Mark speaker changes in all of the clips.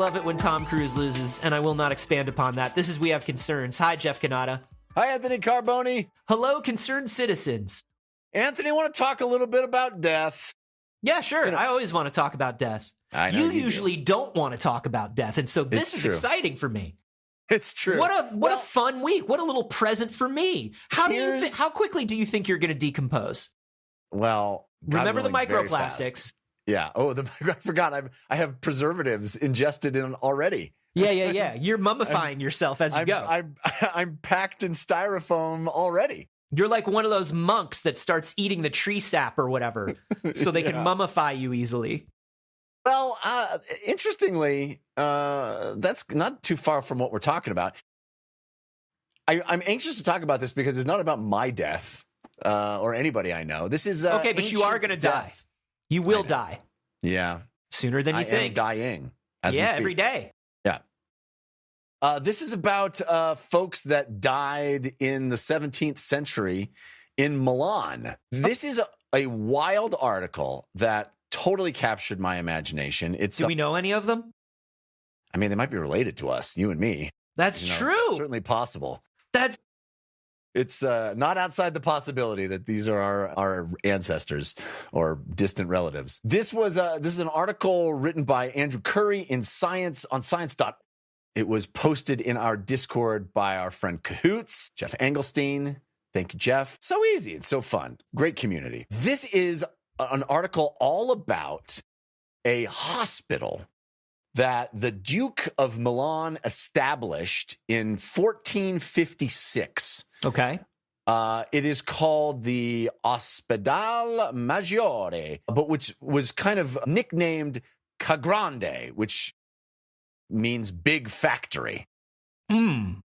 Speaker 1: love it when Tom Cruise loses, and I will not expand upon that. This is We Have Concerns. Hi, Jeff Cannata.
Speaker 2: Hi, Anthony Carboni.
Speaker 1: Hello, concerned citizens.
Speaker 2: Anthony, I want to talk a little bit about death.
Speaker 1: Yeah, sure. I always want to talk about death.
Speaker 2: I know
Speaker 1: you usually don't want to talk about death, and so this is
Speaker 2: true.
Speaker 1: Exciting for me.
Speaker 2: It's true.
Speaker 1: What a fun week. What a little present for me. How quickly do you think you're going to decompose?
Speaker 2: Well,
Speaker 1: remember the
Speaker 2: willing,
Speaker 1: microplastics.
Speaker 2: Yeah. Oh, I forgot. I have preservatives ingested in already.
Speaker 1: Yeah. You're mummifying yourself as you go.
Speaker 2: I'm packed in styrofoam already.
Speaker 1: You're like one of those monks that starts eating the tree sap or whatever, so they can mummify you easily.
Speaker 2: Well, interestingly, that's not too far from what we're talking about. I'm anxious to talk about this because it's not about my death or anybody I know. This is
Speaker 1: okay, but you are going to die. You will die.
Speaker 2: Yeah,
Speaker 1: sooner than you think.
Speaker 2: I am dying. As we speak.
Speaker 1: Every day.
Speaker 2: Yeah. This is about folks that died in the 17th century in Milan. This is a wild article that totally captured my imagination. Do
Speaker 1: we know any of them?
Speaker 2: I mean, they might be related to us, you and me.
Speaker 1: That's true.
Speaker 2: Certainly possible.
Speaker 1: It's
Speaker 2: not outside the possibility that these are our ancestors or distant relatives. This is an article written by Andrew Curry in Science on Science. It was posted in our Discord by our friend Cahoots, Jeff Engelstein. Thank you, Jeff. So easy. It's so fun. Great community. This is an article all about a hospital that the Duke of Milan established in 1456.
Speaker 1: Okay.
Speaker 2: It is called the Ospedale Maggiore, but which was kind of nicknamed Cagrande, which means big factory. The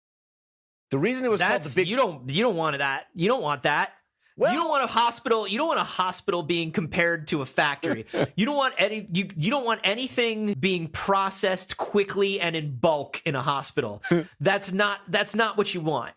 Speaker 2: reason it was called the big...
Speaker 1: You don't want that. You don't want that. Well, you don't want a hospital. You don't want a hospital being compared to a factory. You don't want you don't want anything being processed quickly and in bulk in a hospital. That's not what you want.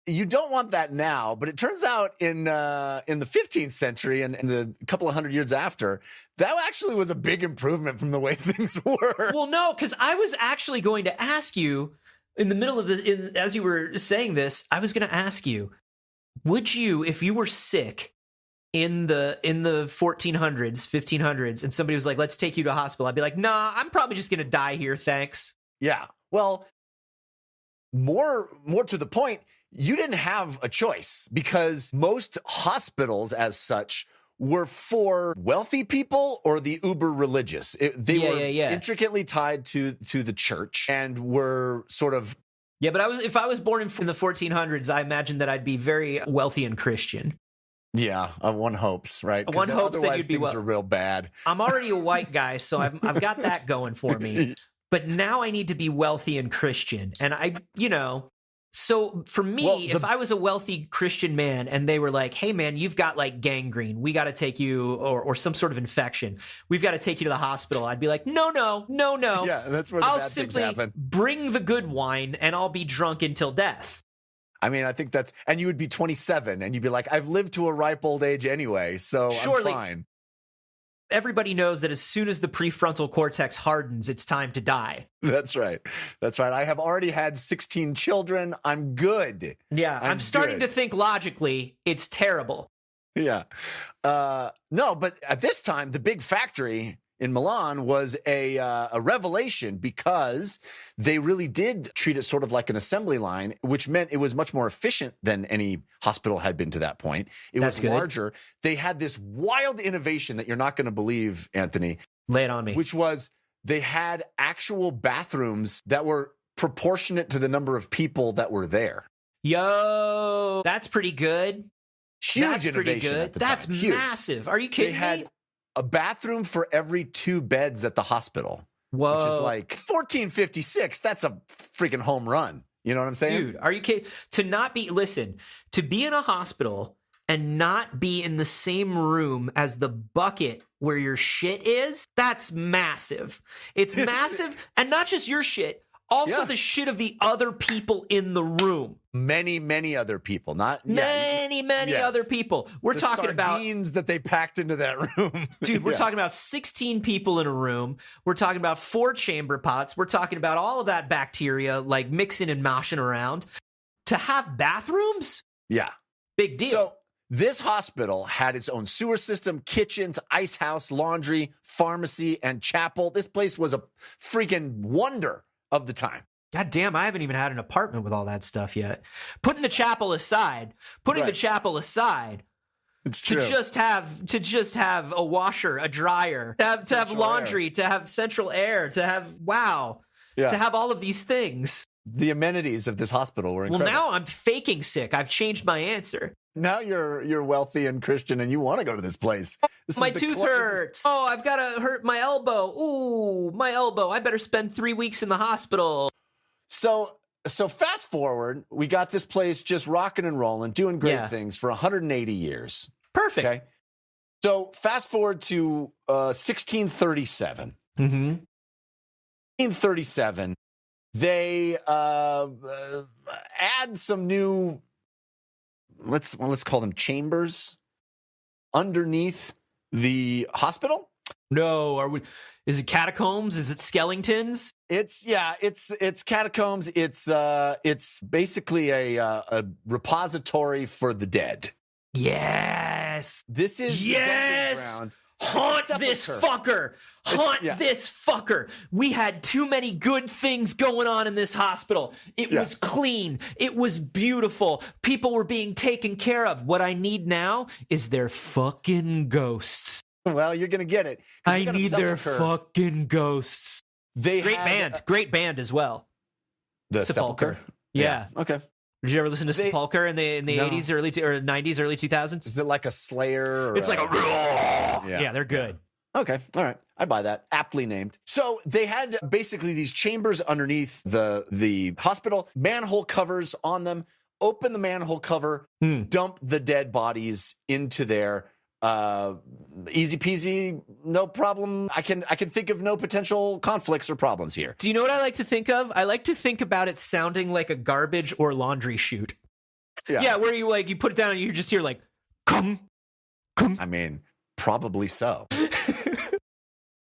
Speaker 2: You don't want that now, but it turns out in the 15th century and the couple of hundred years after, that actually was a big improvement from the way things were.
Speaker 1: Well, no, because I was actually going to ask you in the middle of this, as you were saying this, I was going to ask you, would you, if you were sick in the 1400s, 1500s, and somebody was like, let's take you to a hospital, I'd be like, nah, I'm probably just going to die here, thanks.
Speaker 2: Yeah. Well, more to the point, you didn't have a choice because most hospitals as such were for wealthy people or the uber religious. They were intricately tied to the church and were sort of...
Speaker 1: Yeah, but if I was born in the 1400s, I imagine that I'd be very wealthy and Christian.
Speaker 2: Yeah, one hopes, right?
Speaker 1: One hopes that you'd be
Speaker 2: things are real bad.
Speaker 1: I'm already a white guy, so I've got that going for me. But now I need to be wealthy and Christian. And so for me, if I was a wealthy Christian man and they were like, hey man, you've got like gangrene, we got to take you, or some sort of infection, we've got to take you to the hospital, I'd be like, no.
Speaker 2: Yeah, that's where
Speaker 1: I'll
Speaker 2: bad things
Speaker 1: simply
Speaker 2: happen.
Speaker 1: bring the good wine and I'll be drunk until death.
Speaker 2: I mean, I think and you would be 27 and you'd be like, I've lived to a ripe old age anyway, so
Speaker 1: surely,
Speaker 2: I'm fine.
Speaker 1: Everybody knows that as soon as the prefrontal cortex hardens, it's time to die.
Speaker 2: That's right. I have already had 16 children. I'm good.
Speaker 1: Yeah, I'm starting to think logically. It's terrible.
Speaker 2: Yeah. No, but at this time, the big factory in Milan was a revelation because they really did treat it sort of like an assembly line, which meant it was much more efficient than any hospital had been to that point. It was larger. They had this wild innovation that you're not going to believe, Anthony.
Speaker 1: Lay it on me.
Speaker 2: Which was they had actual bathrooms that were proportionate to the number of people that were there.
Speaker 1: Yo, that's pretty good.
Speaker 2: Huge innovation at the time.
Speaker 1: That's massive. Are you kidding me?
Speaker 2: They had a bathroom for every 2 beds at the hospital.
Speaker 1: Whoa.
Speaker 2: Which is like 1456. That's a freaking home run. You know what I'm saying?
Speaker 1: Dude, are you kidding? To be in a hospital and not be in the same room as the bucket where your shit is, that's massive. It's massive. And not just your shit, Also, the shit of the other people in the room.
Speaker 2: Many other people.
Speaker 1: Many other people. We're talking about
Speaker 2: sardines that they packed into that room.
Speaker 1: Dude, we're talking about 16 people in a room. We're talking about 4 chamber pots. We're talking about all of that bacteria, like mixing and moshing around. To have bathrooms?
Speaker 2: Yeah.
Speaker 1: Big deal.
Speaker 2: So this hospital had its own sewer system, kitchens, ice house, laundry, pharmacy, and chapel. This place was a freaking wonder of the time.
Speaker 1: God damn, I haven't even had an apartment with all that stuff yet. Putting the chapel aside,
Speaker 2: It's true.
Speaker 1: to just have a washer, a dryer, to have laundry, to have central air, to have to have all of these things.
Speaker 2: The amenities of this hospital were incredible.
Speaker 1: Well, now I'm faking sick. I've changed my answer.
Speaker 2: Now you're wealthy and Christian and you want to go to this place.
Speaker 1: My tooth hurts. Oh, I've got to hurt my elbow. Ooh, my elbow. I better spend 3 weeks in the hospital.
Speaker 2: So fast forward, we got this place just rocking and rolling, doing great things for 180 years.
Speaker 1: Perfect.
Speaker 2: Okay. So fast forward to 1637.
Speaker 1: Mm-hmm.
Speaker 2: 1637, they add some new, let's call them chambers underneath the hospital.
Speaker 1: No, is it catacombs? Is it skeletons?
Speaker 2: It's catacombs. It's basically a repository for the dead.
Speaker 1: Yes.
Speaker 2: This is the dumping ground.
Speaker 1: Haunt this fucker. This fucker. We had too many good things going on in this hospital. It was clean. It was beautiful. People were being taken care of. What I need now is their fucking ghosts.
Speaker 2: Well, you're going to get it.
Speaker 1: I need their fucking ghosts. Great band as well.
Speaker 2: The Sepulchre?
Speaker 1: Yeah.
Speaker 2: Okay.
Speaker 1: Did you ever listen to Sepulchre in the 80s, or 90s, early 2000s?
Speaker 2: Is it like a Slayer? Or
Speaker 1: it's like a... Yeah, they're good.
Speaker 2: Okay. All right. I buy that. Aptly named. So they had basically these chambers underneath the hospital, manhole covers on them, open the manhole cover, dump the dead bodies into there. Easy peasy, no problem. I can think of no potential conflicts or problems here.
Speaker 1: Do you know what I like to think of? I like to think about it sounding like a garbage or laundry chute. Yeah, where you put it down and you just hear like, come.
Speaker 2: I mean, probably so.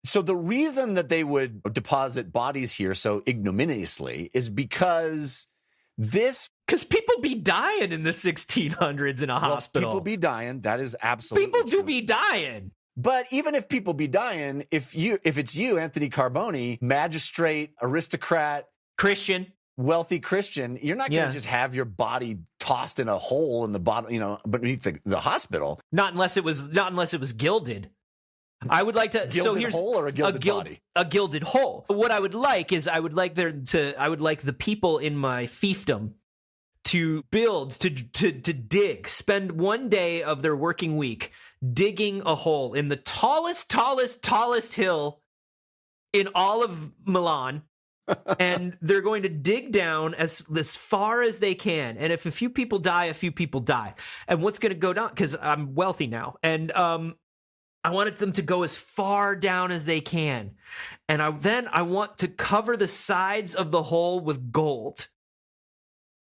Speaker 2: So the reason that they would deposit bodies here so ignominiously is because
Speaker 1: people be dying in the 1600s in a hospital.
Speaker 2: People be dying. That is absolutely
Speaker 1: People do
Speaker 2: true.
Speaker 1: be dying.
Speaker 2: But even if people be dying, if it's you, Anthony Carboni, magistrate, aristocrat,
Speaker 1: Christian,
Speaker 2: wealthy Christian, you're not going to just have your body tossed in a hole in the bottom, beneath the hospital.
Speaker 1: Not unless it was gilded. I would like to.
Speaker 2: Gilded hole or a gilded body?
Speaker 1: A gilded hole. What I would like is I would like the people in my fiefdom to build, to dig, spend one day of their working week digging a hole in the tallest hill in all of Milan. And they're going to dig down as far as they can. And if a few people die, a few people die. And what's going to go down? Because I'm wealthy now. And I wanted them to go as far down as they can. And I want to cover the sides of the hole with gold.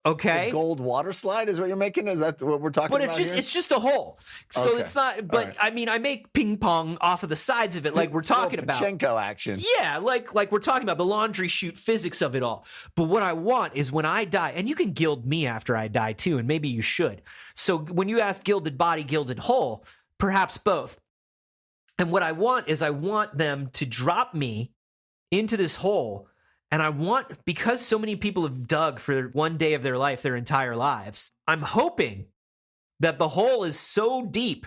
Speaker 1: Okay.
Speaker 2: A gold water slide is what you're making? Is that what we're talking about here?
Speaker 1: It's just a hole. So it's not, but right. I mean, I make ping pong off of the sides of it like we're talking about.
Speaker 2: Pachenko action.
Speaker 1: Yeah, like we're talking about the laundry chute physics of it all. But what I want is when I die, and you can gild me after I die too, and maybe you should. So when you ask gilded body, gilded hole, perhaps both. And what I want is I want them to drop me into this hole. And I want, because so many people have dug for one day of their life, their entire lives, I'm hoping that the hole is so deep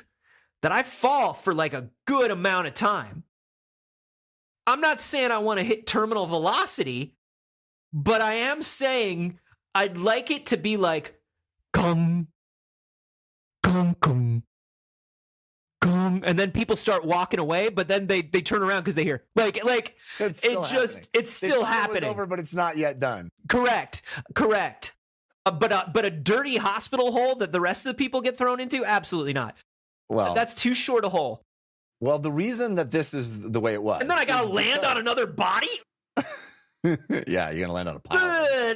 Speaker 1: that I fall for like a good amount of time. I'm not saying I want to hit terminal velocity, but I am saying I'd like it to be like, gong, gong, gong. And then people start walking away, but then they turn around because they hear like it's still happening.
Speaker 2: It's over, but it's not yet done.
Speaker 1: Correct. But a dirty hospital hole that the rest of the people get thrown into, absolutely not. Well, that's too short a hole.
Speaker 2: Well, the reason that this is the way it was,
Speaker 1: and then I gotta land on another body.
Speaker 2: Yeah, you're gonna land on a pile.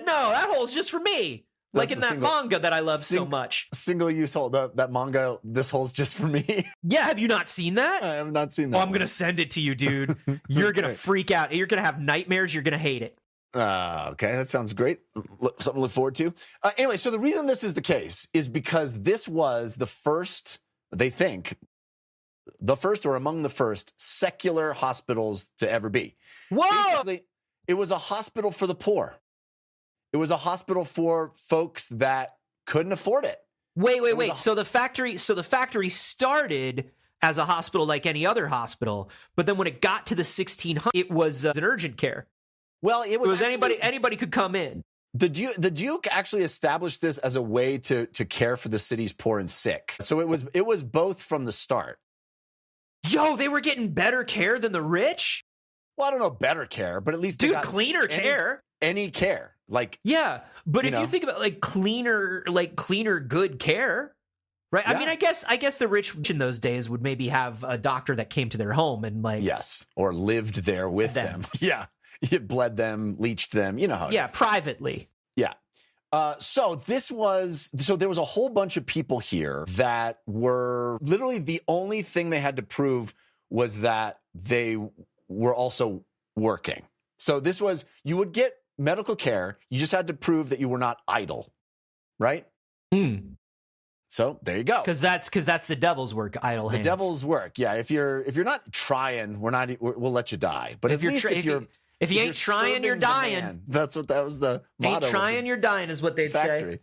Speaker 1: No, that hole's just for me.
Speaker 2: That's
Speaker 1: like in that manga that I love so much.
Speaker 2: Single use hole. That manga, this hole's just for me.
Speaker 1: Yeah, have you not seen that?
Speaker 2: I have not seen that.
Speaker 1: Oh, I'm going to send it to you, dude. You're going to freak out. You're going to have nightmares. You're going to hate it.
Speaker 2: Okay, that sounds great. Something to look forward to. Anyway, so the reason this is the case is because this was the first, they think, the first or among the first secular hospitals to ever be.
Speaker 1: Whoa!
Speaker 2: Basically, it was a hospital for the poor. It was a hospital for folks that couldn't afford it.
Speaker 1: Wait. So the factory started as a hospital like any other hospital, but then when it got to the 1600s, it was an urgent care.
Speaker 2: Well, it was actually,
Speaker 1: anybody could come in.
Speaker 2: The Duke actually established this as a way to care for the city's poor and sick. So it was both from the start.
Speaker 1: Yo, they were getting better care than the rich?
Speaker 2: Well, I don't know better care, but at least they got
Speaker 1: cleaner care.
Speaker 2: Any care. Like,
Speaker 1: yeah, but if you think about cleaner good care, right? Yeah. I mean, I guess the rich in those days would maybe have a doctor that came to their home and
Speaker 2: yes, or lived there with them. Yeah, you bled them, leached them, you know how it is.
Speaker 1: Privately.
Speaker 2: Yeah. So there was a whole bunch of people here that were literally the only thing they had to prove was that they were also working. So this was, you would get medical care. You just had to prove that you were not idle, right? So there you go.
Speaker 1: Because that's the devil's work. Idle hands.
Speaker 2: The devil's work. Yeah. If you're not trying, we'll let you die. But if you ain't
Speaker 1: trying, you're dying.
Speaker 2: Man, that was the motto.
Speaker 1: Ain't trying, you're dying is what they'd say.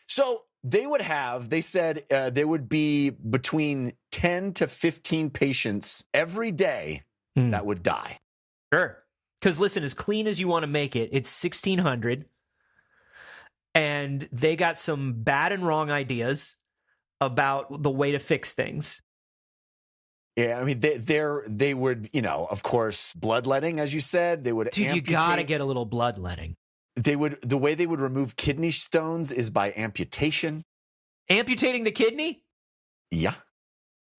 Speaker 2: So they said there would be between 10 to 15 patients every day that would die.
Speaker 1: Sure. Because listen, as clean as you want to make it, it's 1600, and they got some bad and wrong ideas about the way to fix things.
Speaker 2: Yeah, I mean, they would, of course, bloodletting, as you said. They would
Speaker 1: amputate. You gotta get a little bloodletting.
Speaker 2: The way they would remove kidney stones is by amputation.
Speaker 1: Amputating the kidney?
Speaker 2: Yeah.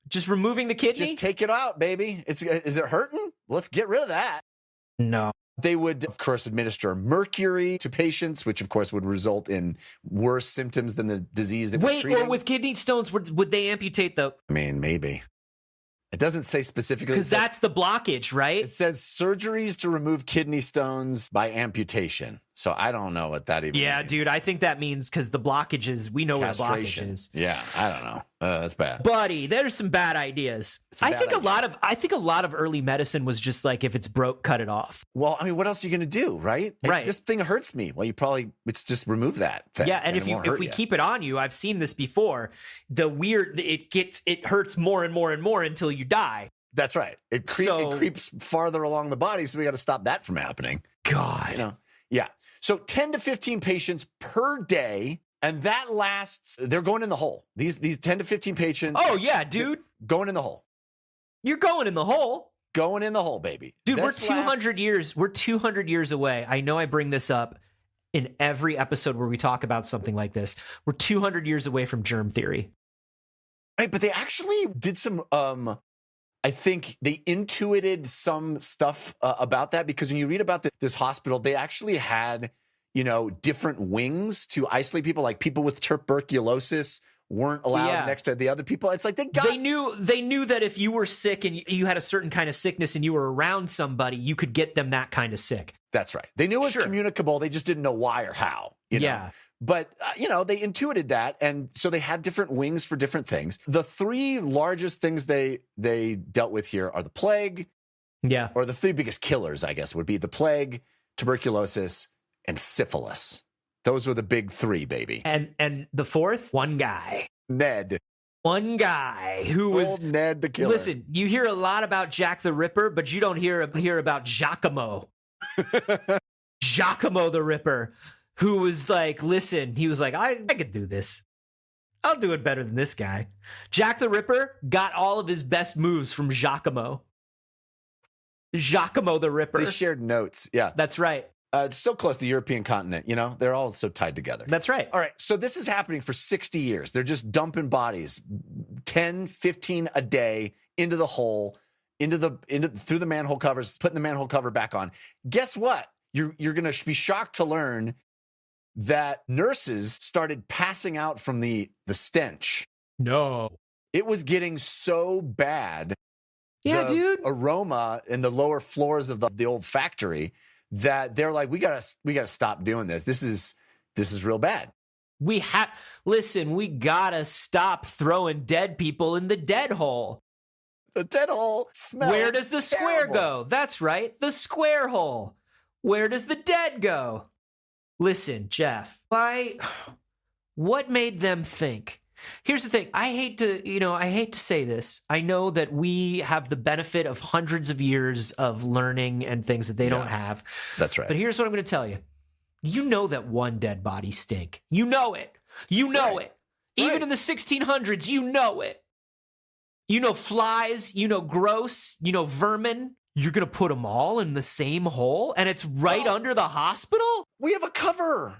Speaker 1: Just removing the kidney?
Speaker 2: Just take it out, baby. Is it hurting? Let's get rid of that.
Speaker 1: No.
Speaker 2: They would, of course, administer mercury to patients, which, of course, would result in worse symptoms than the disease that was treating.
Speaker 1: Or with kidney stones, would they amputate the...
Speaker 2: I mean, maybe. It doesn't say specifically.
Speaker 1: Because that's the blockage, right?
Speaker 2: It says surgeries to remove kidney stones by amputation. So I don't know what that even means.
Speaker 1: Yeah, dude, I think that means because the blockage is, we know what the blockage is.
Speaker 2: Yeah, I don't know. That's bad.
Speaker 1: Buddy, there's some bad ideas. I think a lot of early medicine was just like, if it's broke, cut it off.
Speaker 2: Well, I mean, what else are you going to do, right?
Speaker 1: Right.
Speaker 2: This thing hurts me. Well, it's just remove that thing.
Speaker 1: Yeah, and if we keep it on you, I've seen this before, it hurts more and more and more until you die.
Speaker 2: That's right. It creeps farther along the body, so we got to stop that from happening.
Speaker 1: God.
Speaker 2: Yeah. So 10 to 15 patients per day, and that lasts, they're going in the hole. These 10 to 15 patients.
Speaker 1: Oh, yeah, dude.
Speaker 2: Going in the hole.
Speaker 1: You're going in the hole.
Speaker 2: Going in the hole, baby.
Speaker 1: Dude, we're 200 years away. I know I bring this up in every episode where we talk about something like this. We're 200 years away from germ theory.
Speaker 2: Right, but they actually did some... I think they intuited some stuff about that, because when you read about this hospital, they actually had, different wings to isolate people. Like people with tuberculosis weren't allowed next to the other people. It's like they knew that if you were sick and you had a certain kind of sickness and you were around somebody, you could get them that kind of sick. That's right. They knew it was communicable. They just didn't know why or how. Yeah. But, they intuited that, and so they had different wings for different things. The three largest things they dealt with here are the plague. Yeah. Or the three biggest killers, I guess, would be the plague, tuberculosis, and syphilis. Those were the big three, baby. And the fourth? One guy. Ned. One guy who was... Old Ned the killer. Listen, you hear a lot about Jack the Ripper, but you don't hear about Giacomo. Giacomo the Ripper. Who was like, listen, he was like, I could do this. I'll do it better than this guy. Jack the Ripper got all of his best moves from Giacomo. Giacomo the Ripper. They shared notes. Yeah. That's right. It's so close to the European continent, They're all so tied together. That's right. All right. So this is happening for 60 years. They're just dumping bodies, 10, 15 a day into the hole, through the manhole covers, putting the manhole cover back on. Guess what? you're going to be shocked to learn that nurses started passing out from the stench.
Speaker 1: No.
Speaker 2: It was getting so bad.
Speaker 1: Yeah,
Speaker 2: the
Speaker 1: dude.
Speaker 2: aroma in the lower floors of the old factory that they're like, we gotta stop doing this. This is real bad.
Speaker 1: We gotta stop throwing dead people in the dead hole.
Speaker 2: The dead hole smells
Speaker 1: Where does the square
Speaker 2: terrible.
Speaker 1: go? That's right, the square hole. Where does the dead go? Listen, Jeff, what made them think? Here's the thing. I hate to say this. I know that we have the benefit of hundreds of years of learning and things that they don't have.
Speaker 2: That's right.
Speaker 1: But here's what I'm going to tell you. You know that one dead body stink. You know it. You know it. Even in the 1600s, you know it. You know flies, you know gross, you know vermin. You're going to put them all in the same hole and it's right under the hospital?
Speaker 2: We have a cover.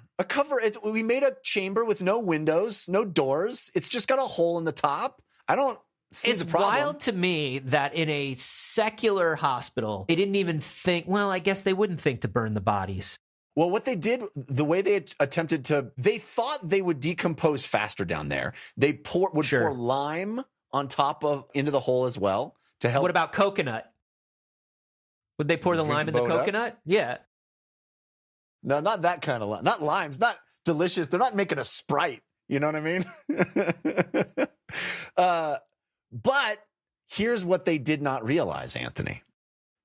Speaker 2: We made a chamber with no windows, no doors. It's just got a hole in the top. I don't see the problem.
Speaker 1: It's wild to me that in a secular hospital, they didn't even think, well, I guess they wouldn't think to burn the bodies.
Speaker 2: Well, what they did, the way they they thought they would decompose faster down there. They would pour lime on top into the hole as well to help.
Speaker 1: What about coconut? Would they pour the lime in the coconut? Yeah.
Speaker 2: No, not that kind of lime. Not limes. Not delicious. They're not making a Sprite. You know what I mean? But here's what they did not realize, Anthony.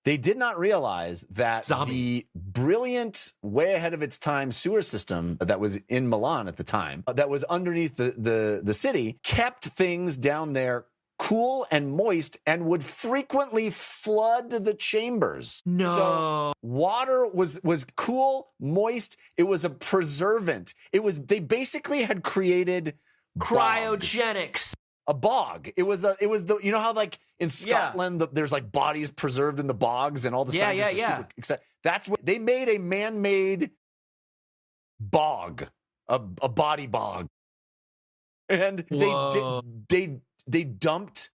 Speaker 2: They did not realize that the brilliant, way ahead of its time sewer system that was in Milan at the time, that was underneath the city, kept things down there cool and moist and would frequently flood the chambers.
Speaker 1: No.
Speaker 2: So water was cool, moist. It was a preservant. They basically had created
Speaker 1: cryogenics.
Speaker 2: A bog. It was the you know how like in Scotland there's like bodies preserved in the bogs and all the scientists are super excited. That's what they made, a man-made bog, a body bog. And they dumped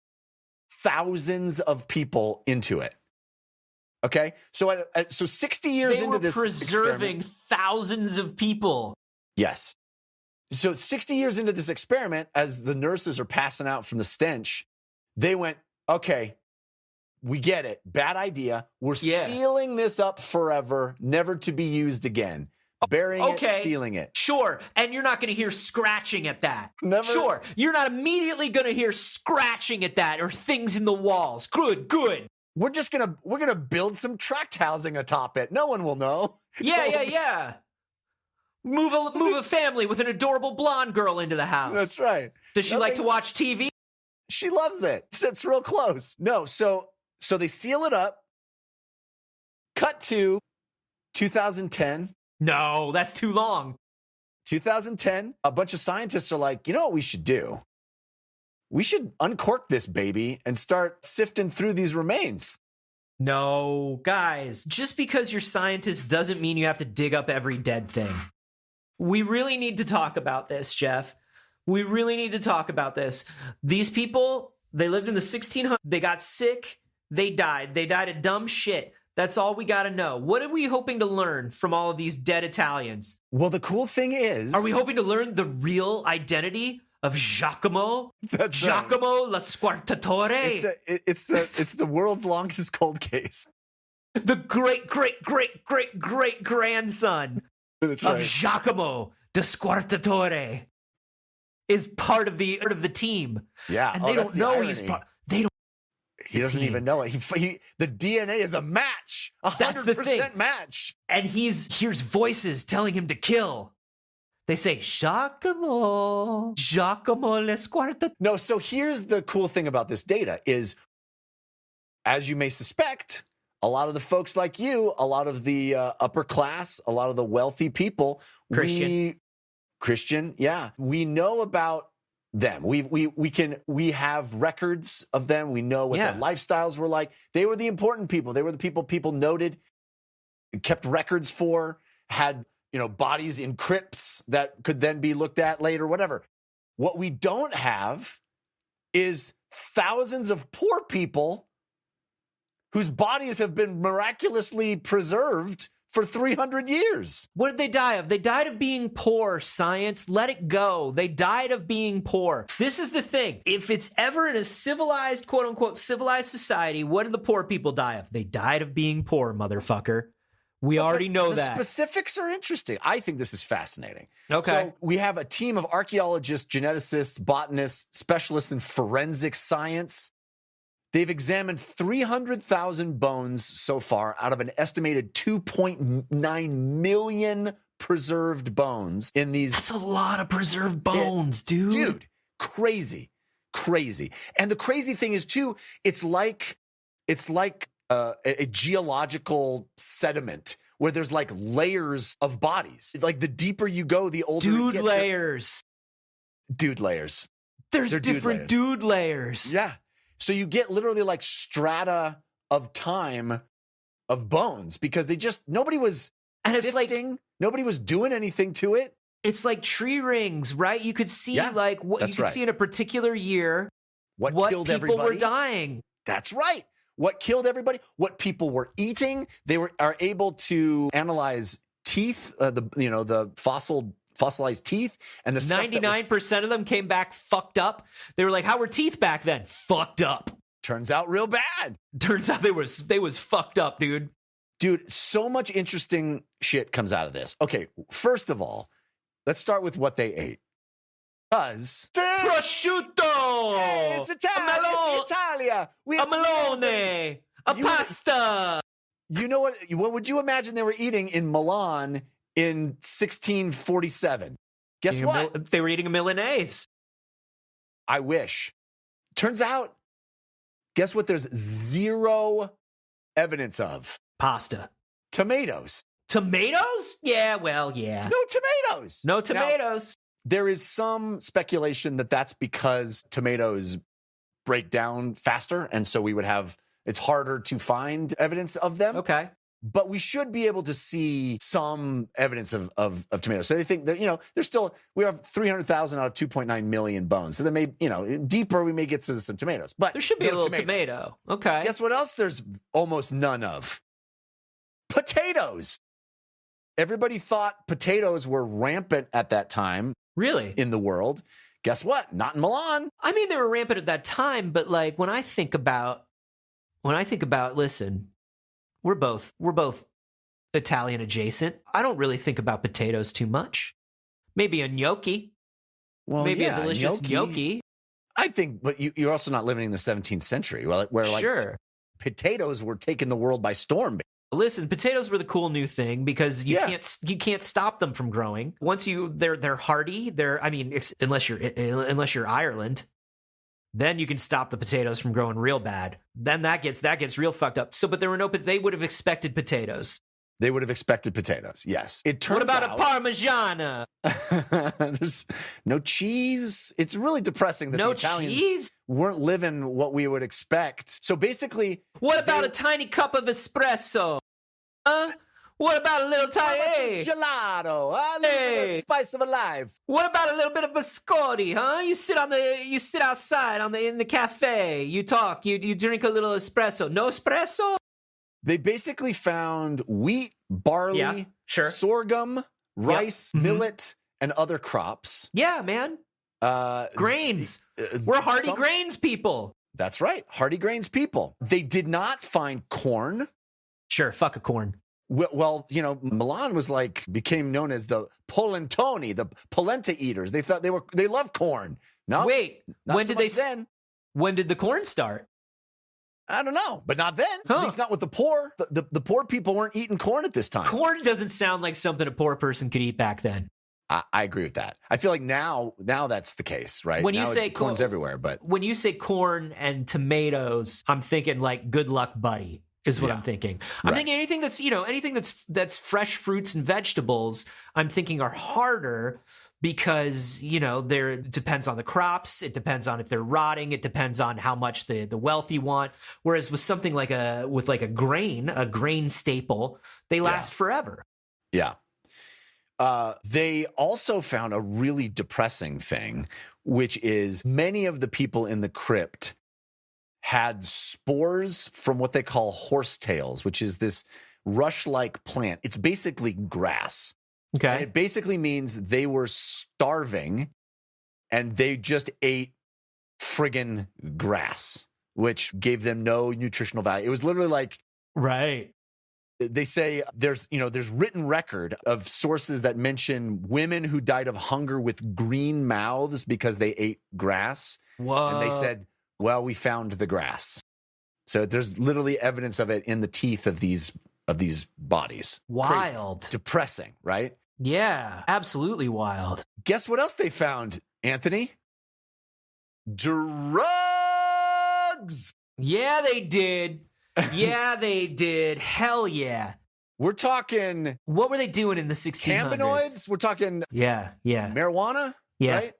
Speaker 2: thousands of people into it. Okay? So 60 years into this
Speaker 1: preserving thousands of people.
Speaker 2: Yes. So 60 years into this experiment, as the nurses are passing out from the stench, they went, okay, we get it. Bad idea. We're sealing this up forever, never to be used again. Burying it, sealing it.
Speaker 1: Sure. And you're not going to hear scratching at that.
Speaker 2: Never.
Speaker 1: Sure. You're not immediately going to hear scratching at that or things in the walls. Good.
Speaker 2: We're going to build some tract housing atop it. No one will know.
Speaker 1: Yeah. Move a family with an adorable blonde girl into the house.
Speaker 2: That's right.
Speaker 1: Does she like to watch TV?
Speaker 2: She loves it. Sits real close. No, so they seal it up. Cut to 2010.
Speaker 1: No, that's too long.
Speaker 2: 2010, a bunch of scientists are like, you know what we should do? We should uncork this baby and start sifting through these remains.
Speaker 1: No, guys, just because you're scientists doesn't mean you have to dig up every dead thing. We really need to talk about this, Jeff. We really need to talk about this. These people, they lived in the 1600s. They got sick. They died. They died of dumb shit. That's all we got to know. What are we hoping to learn from all of these dead Italians?
Speaker 2: Well, the cool thing is...
Speaker 1: Are we hoping to learn the real identity of Giacomo?
Speaker 2: That's
Speaker 1: Giacomo La Squartatore?
Speaker 2: It's the world's longest cold case.
Speaker 1: The great grandson of Giacomo da Squartatore is part of the team.
Speaker 2: Yeah.
Speaker 1: And they don't know he's part...
Speaker 2: He doesn't even know it. The DNA is a match. 100% match.
Speaker 1: And hears voices telling him to kill. They say, Giacomo l'esquartatore.
Speaker 2: No, so here's the cool thing about this data is, as you may suspect, a lot of the folks like you, a lot of the upper class, a lot of the wealthy people, Christian, yeah, we know about them. We have records of them. We know what their lifestyles were like. They were the important people. They were the people noted, kept records for, had, bodies in crypts that could then be looked at later, whatever. What we don't have is thousands of poor people whose bodies have been miraculously preserved for 300 years.
Speaker 1: What did they die of? They died of being poor, science. Let it go. They died of being poor. This is the thing. If it's ever in a civilized, quote unquote, civilized society, what did the poor people die of? They died of being poor, motherfucker. We already know that.
Speaker 2: The specifics are interesting. I think this is fascinating.
Speaker 1: Okay.
Speaker 2: So we have a team of archaeologists, geneticists, botanists, specialists in forensic science. They've examined 300,000 bones so far out of an estimated 2.9 million preserved bones in these.
Speaker 1: That's a lot of preserved bones, dude.
Speaker 2: Dude, crazy. And the crazy thing is, too, it's like a geological sediment where there's like layers of bodies. Like the deeper you go, the older it gets. Dude layers.
Speaker 1: There's different dude layers.
Speaker 2: Yeah. So you get literally like strata of time of bones because nobody was sifting, nobody was doing anything to it.
Speaker 1: It's like tree rings, right? You could see see in a particular year what
Speaker 2: killed
Speaker 1: people
Speaker 2: everybody.
Speaker 1: Were dying.
Speaker 2: That's right. What killed everybody, what people were eating. They are able to analyze teeth, the fossilized teeth, and the
Speaker 1: 99% of them came back fucked up. They were like, how were teeth back then? Fucked up.
Speaker 2: Turns out real bad.
Speaker 1: Turns out they was fucked up, dude.
Speaker 2: Dude, so much interesting shit comes out of this. Okay, first of all, let's start with what they ate.
Speaker 1: Prosciutto!
Speaker 2: It's Italia!
Speaker 1: A melone! A pasta!
Speaker 2: You know what would you imagine they were eating in Milan in 1647? Guess what?
Speaker 1: They were eating a Milanese.
Speaker 2: I wish. Turns out, guess what there's zero evidence of?
Speaker 1: Pasta.
Speaker 2: Tomatoes.
Speaker 1: Tomatoes? Yeah, well, yeah.
Speaker 2: No tomatoes.
Speaker 1: No tomatoes.
Speaker 2: Now, there is some speculation that that's because tomatoes break down faster, and so it's harder to find evidence of them.
Speaker 1: Okay.
Speaker 2: But we should be able to see some evidence of tomatoes. So they think that, we have 300,000 out of 2.9 million bones. So there may, deeper we may get to some tomatoes. But
Speaker 1: there should be a little tomato. Okay.
Speaker 2: Guess what else there's almost none of? Potatoes. Everybody thought potatoes were rampant at that time.
Speaker 1: Really?
Speaker 2: In the world. Guess what? Not in Milan.
Speaker 1: I mean, they were rampant at that time, but like when I think about, listen, we're both Italian adjacent. I don't really think about potatoes too much. Maybe a gnocchi.
Speaker 2: Well,
Speaker 1: maybe a delicious gnocchi.
Speaker 2: I think, but you're also not living in the 17th century, where potatoes were taking the world by storm.
Speaker 1: Listen, potatoes were the cool new thing because you can't stop them from growing. Once they're hardy. Unless you're Ireland, then you can stop the potatoes from growing real bad. Then that gets real fucked up. So, but they would have expected potatoes.
Speaker 2: They would have expected potatoes. Yes. It turns out.
Speaker 1: What about a Parmigiana?
Speaker 2: There's no cheese. It's really depressing that the Italians weren't living what we would expect. So basically,
Speaker 1: what about a tiny cup of espresso? What about a little tiny
Speaker 2: gelato? A little bit of spice of life.
Speaker 1: What about a little bit of biscotti? Huh? You sit outside in the cafe. You talk. You drink a little espresso. No espresso.
Speaker 2: They basically found wheat, barley, sorghum, rice, millet, and other crops.
Speaker 1: Yeah, man. Grains. We're hardy grains people.
Speaker 2: That's right. Hardy grains people. They did not find corn.
Speaker 1: Sure, fuck a corn.
Speaker 2: Well, Milan became known as the polentoni, the polenta eaters. They thought they love corn. No,
Speaker 1: wait.
Speaker 2: When did
Speaker 1: the corn start?
Speaker 2: I don't know, but not then. At least not with the poor. The poor people weren't eating corn at this time.
Speaker 1: Corn doesn't sound like something a poor person could eat back then.
Speaker 2: I agree with that. I feel like now that's the case, right?
Speaker 1: When
Speaker 2: you
Speaker 1: say
Speaker 2: corn's everywhere, but
Speaker 1: when you say corn and tomatoes, I'm thinking like good luck, buddy. Is what I'm thinking. I'm thinking anything that's fresh fruits and vegetables, I'm thinking are harder because, it depends on the crops. It depends on if they're rotting. It depends on how much the wealthy want. Whereas with something like a grain staple, they last forever.
Speaker 2: Yeah. They also found a really depressing thing, which is many of the people in the crypt had spores from what they call horsetails, which is this rush-like plant. It's basically grass.
Speaker 1: Okay.
Speaker 2: And it basically means they were starving and they just ate friggin' grass, which gave them no nutritional value. It was literally like,
Speaker 1: right.
Speaker 2: They say there's written record of sources that mention women who died of hunger with green mouths because they ate grass.
Speaker 1: Whoa.
Speaker 2: And they said, well, we found the grass. So there's literally evidence of it in the teeth of these bodies.
Speaker 1: Wild.
Speaker 2: Crazy. Depressing, right?
Speaker 1: Yeah, absolutely wild.
Speaker 2: Guess what else they found, Anthony? Drugs.
Speaker 1: Yeah, they did. Yeah, they did. Hell yeah.
Speaker 2: We're talking.
Speaker 1: What were they doing in the 1600s?
Speaker 2: Cannabinoids. We're talking.
Speaker 1: Yeah.
Speaker 2: Marijuana.
Speaker 1: Yeah.
Speaker 2: Right?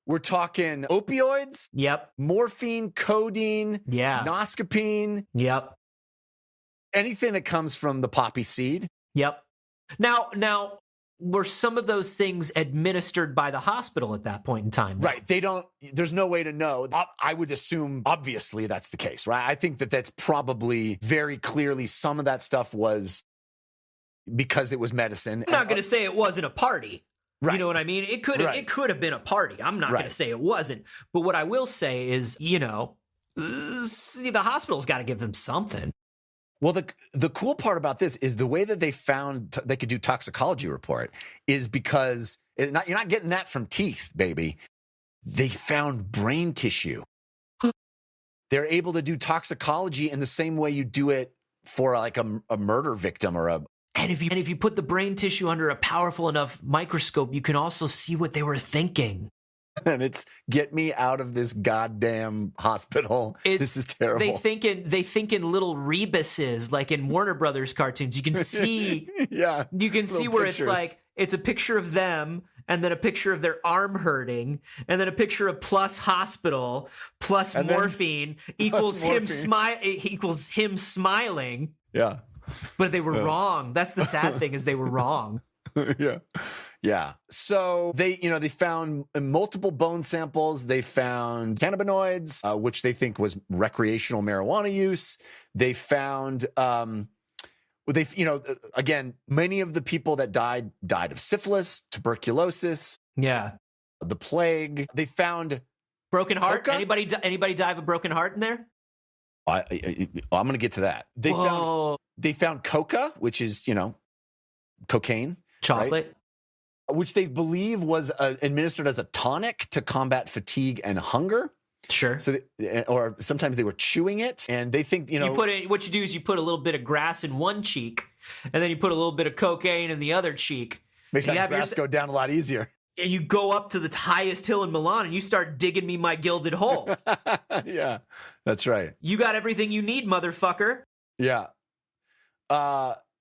Speaker 2: We're talking opioids.
Speaker 1: Yep.
Speaker 2: Morphine, codeine.
Speaker 1: Yeah.
Speaker 2: Noscopine.
Speaker 1: Yep.
Speaker 2: Anything that comes from the poppy seed.
Speaker 1: Yep. Now, were some of those things administered by the hospital at that point in time?
Speaker 2: Right. There's no way to know. I would assume, obviously, that's the case, right? I think that's probably very clearly some of that stuff was because it was medicine.
Speaker 1: I'm not going to say it wasn't a party.
Speaker 2: Right.
Speaker 1: You know what I mean? It could have been a party. I'm not going to say it wasn't. But what I will say is, the hospital's got to give them something.
Speaker 2: Well, the cool part about this is the way that they found they could do toxicology report is because you're not getting that from teeth, baby. They found brain tissue. They're able to do toxicology in the same way you do it for like a murder victim or a.
Speaker 1: And if you put the brain tissue under a powerful enough microscope, you can also see what they were thinking.
Speaker 2: And it's get me out of this goddamn hospital. This is terrible.
Speaker 1: They think in little rebuses, like in Warner Brothers cartoons. You can see, you can see where pictures. It's a picture of them, and then a picture of their arm hurting, and then a picture of plus hospital plus and morphine equals him equals him smiling.
Speaker 2: Yeah,
Speaker 1: but they were wrong. That's the sad thing is they were wrong.
Speaker 2: Yeah. So they found multiple bone samples. They found cannabinoids, which they think was recreational marijuana use. They found, again, many of the people that died of syphilis, tuberculosis.
Speaker 1: Yeah.
Speaker 2: The plague. They found
Speaker 1: broken heart.
Speaker 2: Coca?
Speaker 1: Anybody die of a broken heart in there?
Speaker 2: I'm going to get to that. They found coca, which is, cocaine.
Speaker 1: Chocolate.
Speaker 2: Right? Which they believe was administered as a tonic to combat fatigue and hunger.
Speaker 1: Sure.
Speaker 2: So, or sometimes they were chewing it, and they think
Speaker 1: what you do is you put a little bit of grass in one cheek, and then you put a little bit of cocaine in the other cheek.
Speaker 2: Makes that grass go down a lot easier.
Speaker 1: And you go up to the highest hill in Milan, and you start digging me my gilded hole.
Speaker 2: Yeah, that's right.
Speaker 1: You got everything you need, motherfucker.
Speaker 2: Yeah.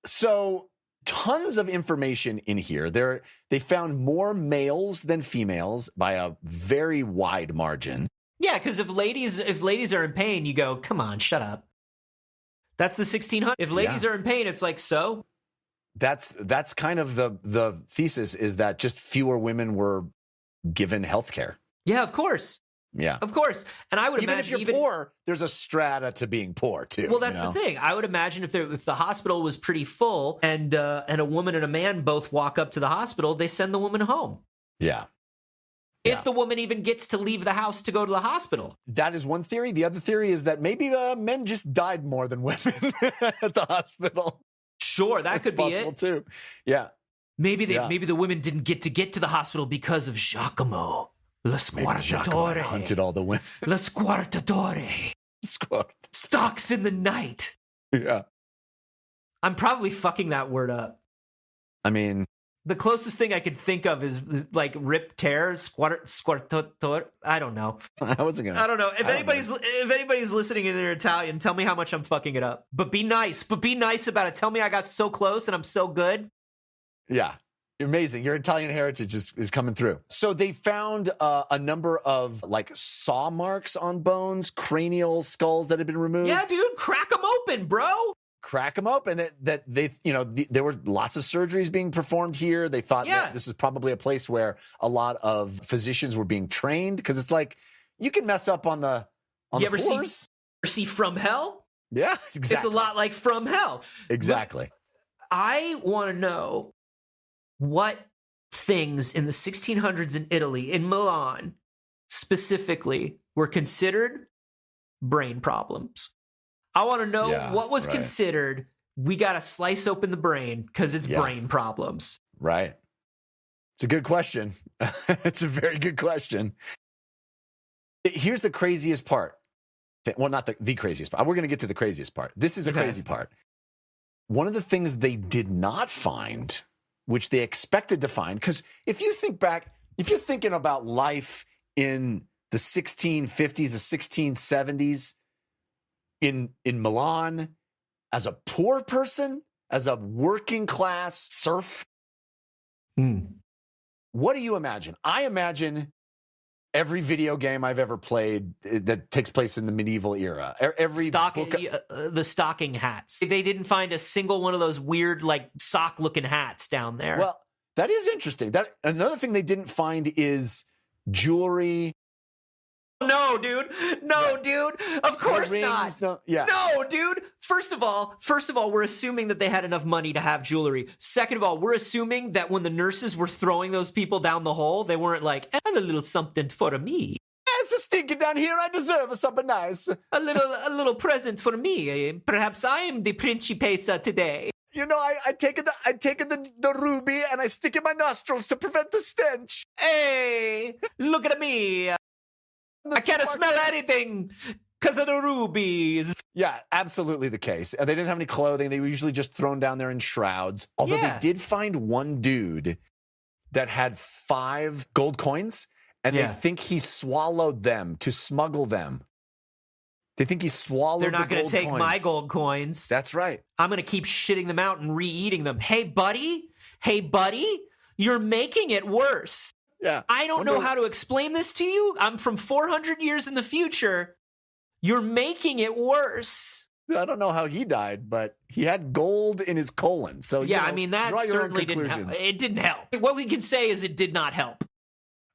Speaker 2: So. Tons of information in here. They found more males than females by a very wide margin.
Speaker 1: Yeah, because if ladies are in pain, you go, come on, shut up. That's the 1600. If ladies are in pain, it's like, so?
Speaker 2: That's kind of the thesis is that just fewer women were given healthcare.
Speaker 1: Yeah, of course.
Speaker 2: Yeah,
Speaker 1: of course. And I would imagine
Speaker 2: if you're poor, there's a strata to being poor too.
Speaker 1: Well, that's the thing. I would imagine if the hospital was pretty full and a woman and a man both walk up to the hospital, they send the woman home.
Speaker 2: Yeah.
Speaker 1: If the woman even gets to leave the house to go to the hospital.
Speaker 2: That is one theory. The other theory is that maybe men just died more than women at the hospital.
Speaker 1: Sure, that could be it
Speaker 2: too. Yeah.
Speaker 1: Maybe the women didn't get to the hospital because of Giacomo. La Squartatore.
Speaker 2: Hunted all the women.
Speaker 1: La Squartatore. Stalks in the night.
Speaker 2: Yeah.
Speaker 1: I'm probably fucking that word up.
Speaker 2: I mean,
Speaker 1: the closest thing I could think of is like rip tear, squartatore. I don't know. I don't know. If anybody's listening in their Italian, tell me how much I'm fucking it up. But be nice about it. Tell me I got so close and I'm so good.
Speaker 2: Yeah. Amazing. Your Italian heritage is coming through. So they found a number of like saw marks on bones, cranial skulls that had been removed.
Speaker 1: Yeah, dude, crack them open, bro.
Speaker 2: Crack them open. That they, there were lots of surgeries being performed here. They thought that this was probably a place where a lot of physicians were being trained because it's like you can mess up on the pores.
Speaker 1: See From Hell?
Speaker 2: Yeah, exactly.
Speaker 1: It's a lot like From Hell.
Speaker 2: Exactly.
Speaker 1: But I want to know what things in the 1600s in Italy, in Milan specifically, were considered brain problems. I want to know what was considered, we got to slice open the brain because it's brain problems.
Speaker 2: Right. It's a good question. It's a very good question. Here's the craziest part. Well, not the craziest part. We're going to get to the craziest part. This is a crazy part. One of the things they did not find, which they expected to find, because if you think back, if you're thinking about life in the 1650s, the 1670s in Milan, as a poor person, as a working class serf, what do you imagine? I imagine every video game I've ever played that takes place in the medieval era. Every
Speaker 1: the stocking hats. They didn't find a single one of those weird, like, sock-looking hats down there.
Speaker 2: Well, that is interesting. That another thing they didn't find is jewelry.
Speaker 1: No, dude. No, dude. Of course not.
Speaker 2: No,
Speaker 1: dude. First of all, we're assuming that they had enough money to have jewelry. Second of all, we're assuming that when the nurses were throwing those people down the hole, they weren't like, and a little something for me.
Speaker 2: It's a stinker down here. I deserve something nice.
Speaker 1: A little present for me. Perhaps I am the Principessa today.
Speaker 2: You know, I take the ruby and I stick it in my nostrils to prevent the stench.
Speaker 1: Hey, look at me. I can't smell anything because of the rubies.
Speaker 2: Yeah, absolutely the case. They didn't have any clothing. They were usually just thrown down there in shrouds. Although they did find one dude that had 5 gold coins, and they think he swallowed them to smuggle them. They think he swallowed.
Speaker 1: They're not going to take
Speaker 2: coins.
Speaker 1: my gold coins.
Speaker 2: That's right.
Speaker 1: I'm going to keep shitting them out and re-eating them. Hey, buddy, you're making it worse.
Speaker 2: Yeah.
Speaker 1: I don't know how to explain this to you. I'm from 400 years in the future. You're making it worse.
Speaker 2: I don't know how he died, but he had gold in his colon. So
Speaker 1: yeah, I mean, that certainly didn't help. It didn't help. What we can say is it did not help.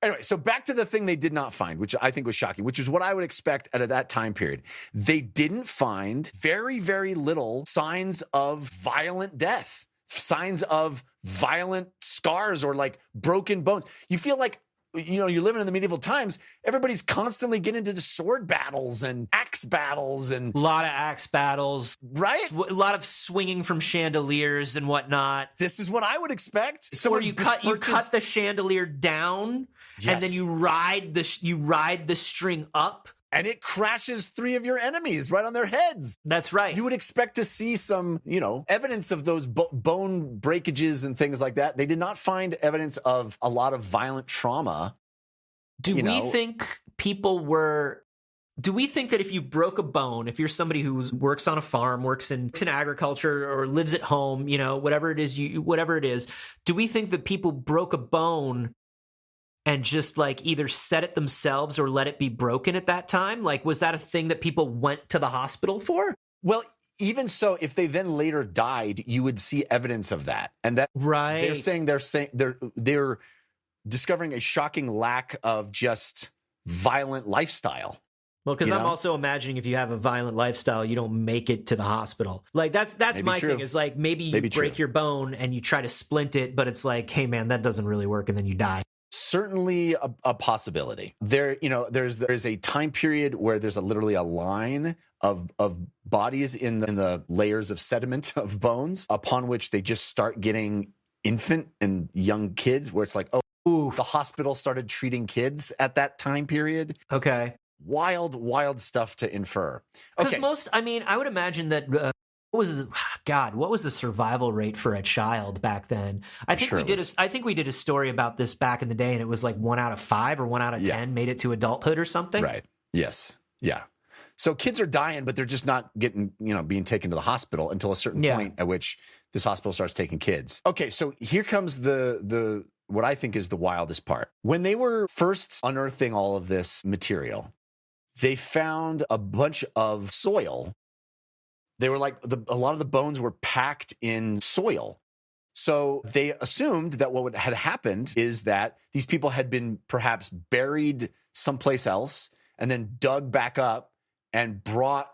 Speaker 2: Anyway, so back to the thing they did not find, which I think was shocking, which is what I would expect out of that time period. They didn't find very, very little signs of violent death, signs of violent scars or like broken bones. You feel like, you know, you're living in the medieval times. Everybody's constantly getting into sword battles and axe battles and
Speaker 1: a lot of axe battles,
Speaker 2: right?
Speaker 1: A lot of swinging from chandeliers and whatnot.
Speaker 2: This is what I would expect.
Speaker 1: Or you cut the chandelier down, and then you ride the string up.
Speaker 2: And it crashes 3 of your enemies right on their heads.
Speaker 1: That's right.
Speaker 2: You would expect to see some, evidence of those bone breakages and things like that. They did not find evidence of a lot of violent trauma.
Speaker 1: Do we think that if you broke a bone, if you're somebody who works on a farm, works in agriculture, or lives at home, whatever it is, do we think that people broke a bone and just like either set it themselves or let it be broken at that time? Like, was that a thing that people went to the hospital for?
Speaker 2: Well, even so, if they then later died, you would see evidence of that. And that
Speaker 1: right.
Speaker 2: they're discovering a shocking lack of just violent lifestyle.
Speaker 1: Well, because I'm also imagining if you have a violent lifestyle, you don't make it to the hospital. Like that's my thing is like maybe you break your bone and you try to splint it, but it's like, hey man, that doesn't really work, and then you die.
Speaker 2: Certainly a possibility. There's a time period where there's literally a line of bodies in the layers of sediment of bones upon which they just start getting infant and young kids, where it's like, the hospital started treating kids at that time period.
Speaker 1: Okay.
Speaker 2: Wild stuff to infer.
Speaker 1: Because I would imagine that what was the survival rate for a child back then? I think we did a story about this back in the day, and it was like 1 out of 5 or 1 out of 10 made it to adulthood or something.
Speaker 2: Right. Yes. Yeah. So kids are dying, but they're just not getting, being taken to the hospital until a certain point at which this hospital starts taking kids. Okay. So here comes the what I think is the wildest part. When they were first unearthing all of this material, they found a bunch of soil. They were like, a lot of the bones were packed in soil. So they assumed that what had happened is that these people had been perhaps buried someplace else and then dug back up and brought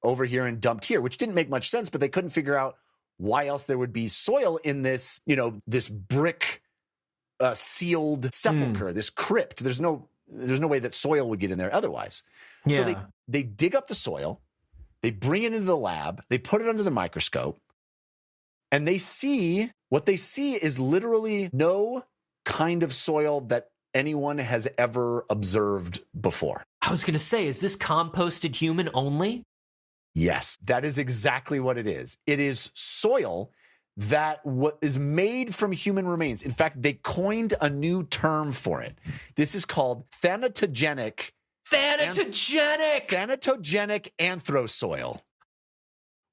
Speaker 2: over here and dumped here, which didn't make much sense, but they couldn't figure out why else there would be soil in this, this brick sealed sepulcher, this crypt. There's no way that soil would get in there otherwise.
Speaker 1: Yeah.
Speaker 2: So they dig up the soil, they bring it into the lab, they put it under the microscope, and what they see is literally no kind of soil that anyone has ever observed before.
Speaker 1: I was going to say, is this composted human only?
Speaker 2: Yes, that is exactly what it is. It is soil that is made from human remains. In fact, they coined a new term for it. This is called thanatogenic anthrosoil,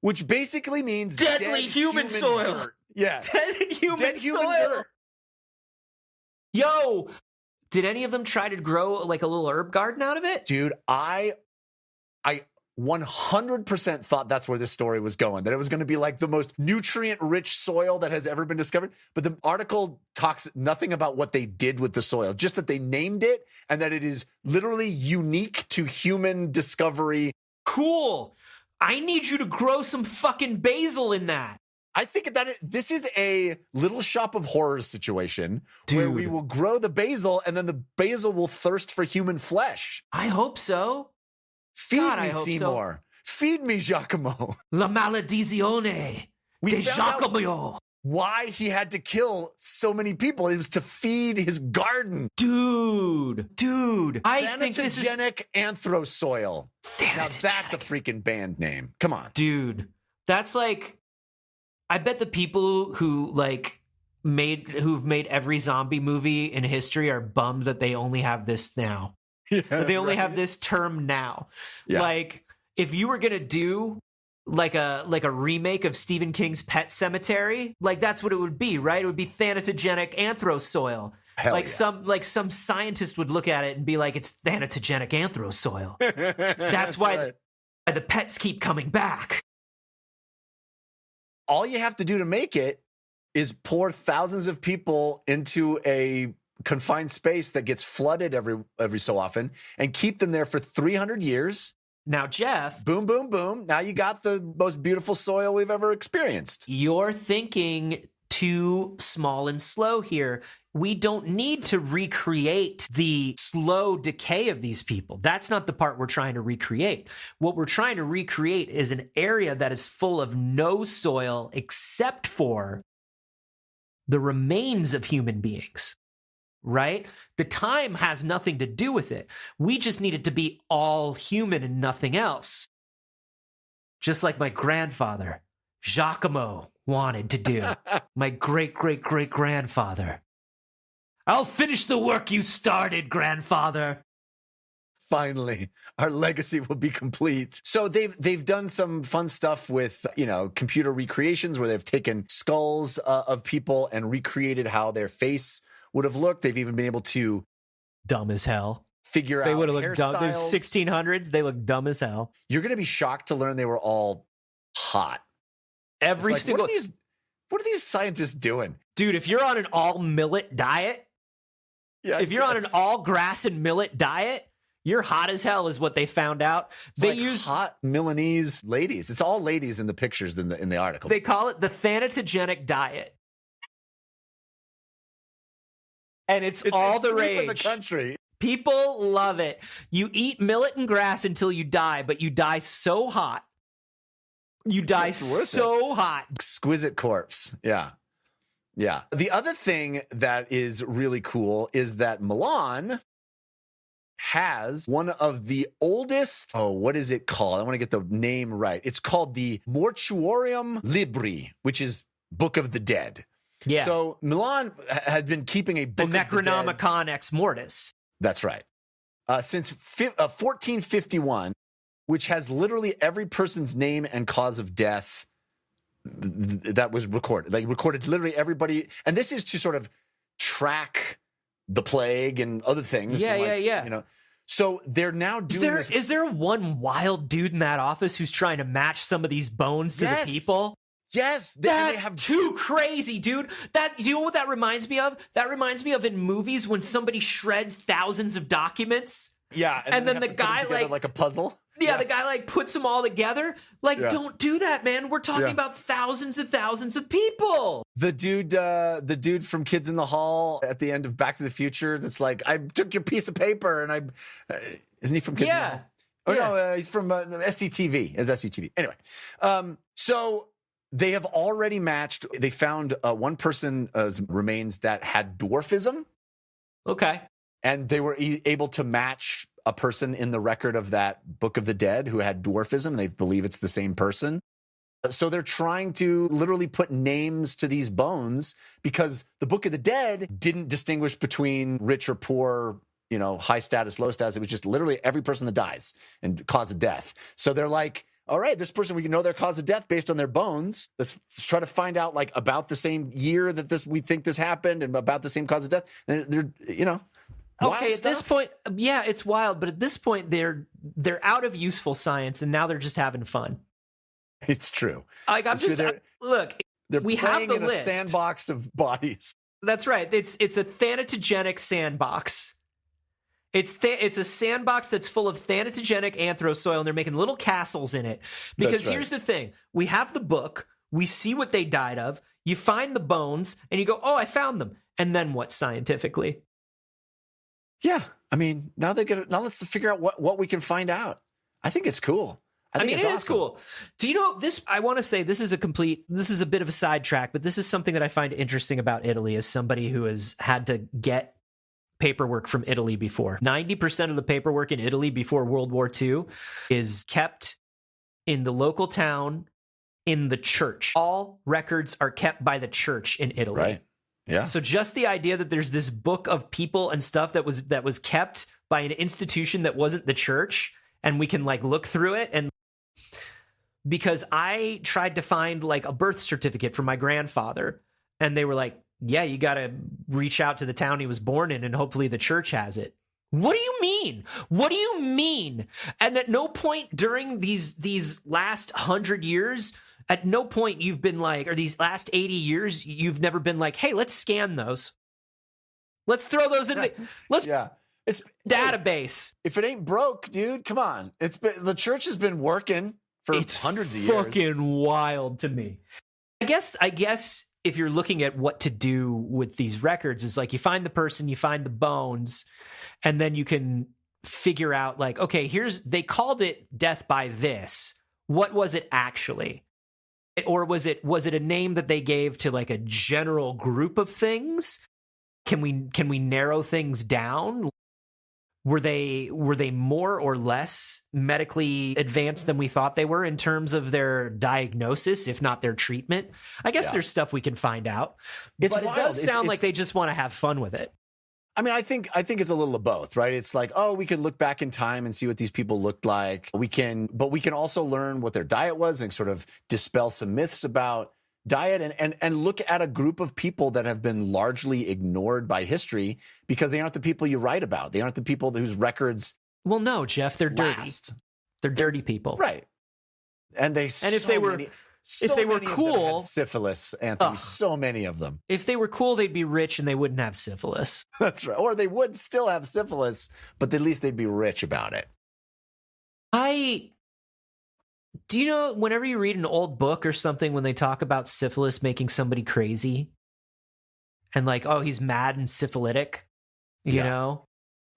Speaker 2: which basically means
Speaker 1: deadly human soil.
Speaker 2: Dirt. Yeah.
Speaker 1: Dead human soil.
Speaker 2: Dirt.
Speaker 1: Yo, did any of them try to grow like a little herb garden out of it?
Speaker 2: Dude, I 100% thought that's where this story was going, that it was going to be like the most nutrient-rich soil that has ever been discovered. But the article talks nothing about what they did with the soil, just that they named it and that it is literally unique to human discovery.
Speaker 1: Cool. I need you to grow some fucking basil in that.
Speaker 2: I think that this is a Little Shop of Horrors situation, where we will grow the basil and then the basil will thirst for human flesh.
Speaker 1: I hope so.
Speaker 2: Feed me, Seymour. So. Feed me, Giacomo.
Speaker 1: La maledizione de Giacomo.
Speaker 2: Why he had to kill so many people. It was to feed his garden.
Speaker 1: Dude. I think this is...
Speaker 2: Thanatogenic anthrosoil. Now that's a freaking band name. Come on.
Speaker 1: Dude, that's like... I bet the people who've made every zombie movie in history are bummed that they only have this now. Yeah, they only have this term now. Yeah. Like, if you were gonna do like a remake of Stephen King's Pet Sematary, like that's what it would be, right? It would be thanatogenic anthrosoil.
Speaker 2: Hell
Speaker 1: like
Speaker 2: yeah.
Speaker 1: some scientist would look at it and be like, it's thanatogenic anthrosoil. That's why
Speaker 2: right.
Speaker 1: the pets keep coming back.
Speaker 2: All you have to do to make it is pour thousands of people into a confined space that gets flooded every so often and keep them there for 300 years.
Speaker 1: Now, Jeff.
Speaker 2: Boom, boom, boom. Now you got the most beautiful soil we've ever experienced.
Speaker 1: You're thinking too small and slow here. We don't need to recreate the slow decay of these people. That's not the part we're trying to recreate. What we're trying to recreate is an area that is full of no soil except for the remains of human beings, right? The time has nothing to do with it. We just need it to be all human and nothing else. Just like my grandfather, Giacomo, wanted to do. My great-great-great-grandfather. I'll finish the work you started, grandfather.
Speaker 2: Finally, our legacy will be complete. So they've done some fun stuff with, computer recreations where they've taken skulls of people and recreated how their face would have looked. They've even been able to
Speaker 1: dumb as hell
Speaker 2: figure
Speaker 1: they
Speaker 2: out
Speaker 1: would have looked dumb. There's 1600s. They look dumb as hell.
Speaker 2: You're going to be shocked to learn they were all hot.
Speaker 1: Every single.
Speaker 2: What are these scientists doing,
Speaker 1: dude? If you're on an all millet diet, if you're on an all grass and millet diet, you're hot as hell, is what they found out. They used
Speaker 2: hot Milanese ladies. It's all ladies in the pictures in the article.
Speaker 1: They call it the thanatogenic diet, and it's all the rage
Speaker 2: in the country.
Speaker 1: People love it. You eat millet and grass until you die, but you die so hot. You die so hot.
Speaker 2: Exquisite corpse. Yeah. Yeah. The other thing that is really cool is that Milan has one of the oldest, what is it called? I want to get the name right. It's called the Mortuorium Libri, which is Book of the Dead.
Speaker 1: Yeah.
Speaker 2: So Milan has been keeping a book
Speaker 1: of the Necronomicon Ex Mortis.
Speaker 2: That's right. Since 1451, which has literally every person's name and cause of death that was recorded. They recorded literally everybody. And this is to sort of track the plague and other things.
Speaker 1: Yeah.
Speaker 2: So they're now doing this.
Speaker 1: Is there one wild dude in that office who's trying to match some of these bones to the people?
Speaker 2: Yes.
Speaker 1: That's too crazy, dude. Do you know what that reminds me of? That reminds me of in movies when somebody shreds thousands of documents.
Speaker 2: Yeah.
Speaker 1: And then the guy
Speaker 2: like a puzzle.
Speaker 1: Yeah, the guy like puts them all together. Like, don't do that, man. We're talking about thousands and thousands of people.
Speaker 2: The dude from Kids in the Hall at the end of Back to the Future. That's like, I took your piece of paper and isn't he from Kids in the Hall? Oh no, he's from SCTV. Is SCTV anyway? So they have already matched. They found one person's remains that had dwarfism.
Speaker 1: Okay.
Speaker 2: And they were able to match a person in the record of that Book of the Dead who had dwarfism. They believe it's the same person. So they're trying to literally put names to these bones because the Book of the Dead didn't distinguish between rich or poor, high status, low status. It was just literally every person that dies and cause of death. So they're like, all right, this person, we can know their cause of death based on their bones. Let's try to find out like about the same year that we think this happened and about the same cause of death. And they're
Speaker 1: okay, at this point, yeah, it's wild, but at this point they're out of useful science and now they're just having fun.
Speaker 2: It's true.
Speaker 1: Like look, we have the list.
Speaker 2: A sandbox of bodies.
Speaker 1: That's right. It's a thanatogenic sandbox. It's a sandbox that's full of thanatogenic anthrosoil, and they're making little castles in it. Because here's the thing: we have the book, we see what they died of. You find the bones, and you go, "Oh, I found them." And then what scientifically?
Speaker 2: Yeah, I mean, now let's figure out what we can find out. I think it's cool. I mean,
Speaker 1: it is cool. Do you know this? I want to say this is a bit of a sidetrack, but this is something that I find interesting about Italy as somebody who has had to get paperwork from Italy before. 90% of the paperwork in Italy before World War II is kept in the local town, in the church. All records are kept by the church in Italy.
Speaker 2: Right. Yeah.
Speaker 1: So just the idea that there's this book of people and stuff that was kept by an institution that wasn't the church, and we can like look through it. And because I tried to find like a birth certificate for my grandfather, and they were like, yeah, you got to reach out to the town he was born in and hopefully the church has it. What do you mean? What do you mean? And at no point during these last 100 years, at no point you've been like, or these last 80 years, you've never been like, hey, let's scan those. Let's throw those in it's database.
Speaker 2: If it ain't broke, dude, come on. The church has been working for hundreds of years.
Speaker 1: It's fucking wild to me. I guess if you're looking at what to do with these records, is like you find the person, you find the bones, and then you can figure out like, okay, they called it death by this. What was it actually? Or was it a name that they gave to like a general group of things? Can we narrow things down? Were they more or less medically advanced than we thought they were in terms of their diagnosis, if not their treatment? I guess there's stuff we can find out. But it does sound like they just want to have fun with it.
Speaker 2: I mean, I think it's a little of both, right? It's like, oh, we could look back in time and see what these people looked like. But we can also learn what their diet was and sort of dispel some myths about diet and look at a group of people that have been largely ignored by history because they aren't the people you write about. They aren't the people whose records.
Speaker 1: Well, no, Jeff, they're
Speaker 2: last.
Speaker 1: dirty. They're dirty people,
Speaker 2: right? And if they were cool, had syphilis, Anthony. So many of them.
Speaker 1: If they were cool, they'd be rich and they wouldn't have syphilis.
Speaker 2: That's right. Or they would still have syphilis, but at least they'd be rich about it.
Speaker 1: Do you know, whenever you read an old book or something, when they talk about syphilis making somebody crazy and like, oh, he's mad and syphilitic, you know?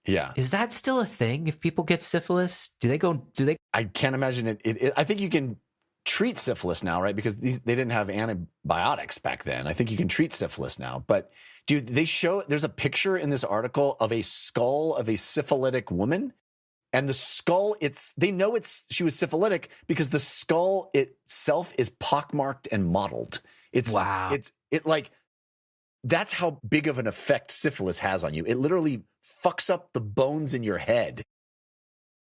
Speaker 2: Yeah.
Speaker 1: Is that still a thing? If people get syphilis,
Speaker 2: I can't imagine it. I think you can treat syphilis now, right? Because they didn't have antibiotics back then. I think you can treat syphilis now. But dude, there's a picture in this article of a skull of a syphilitic woman. And the skull, they know she was syphilitic because the skull itself is pockmarked and mottled.
Speaker 1: Wow.
Speaker 2: That's how big of an effect syphilis has on you. It literally fucks up the bones in your head.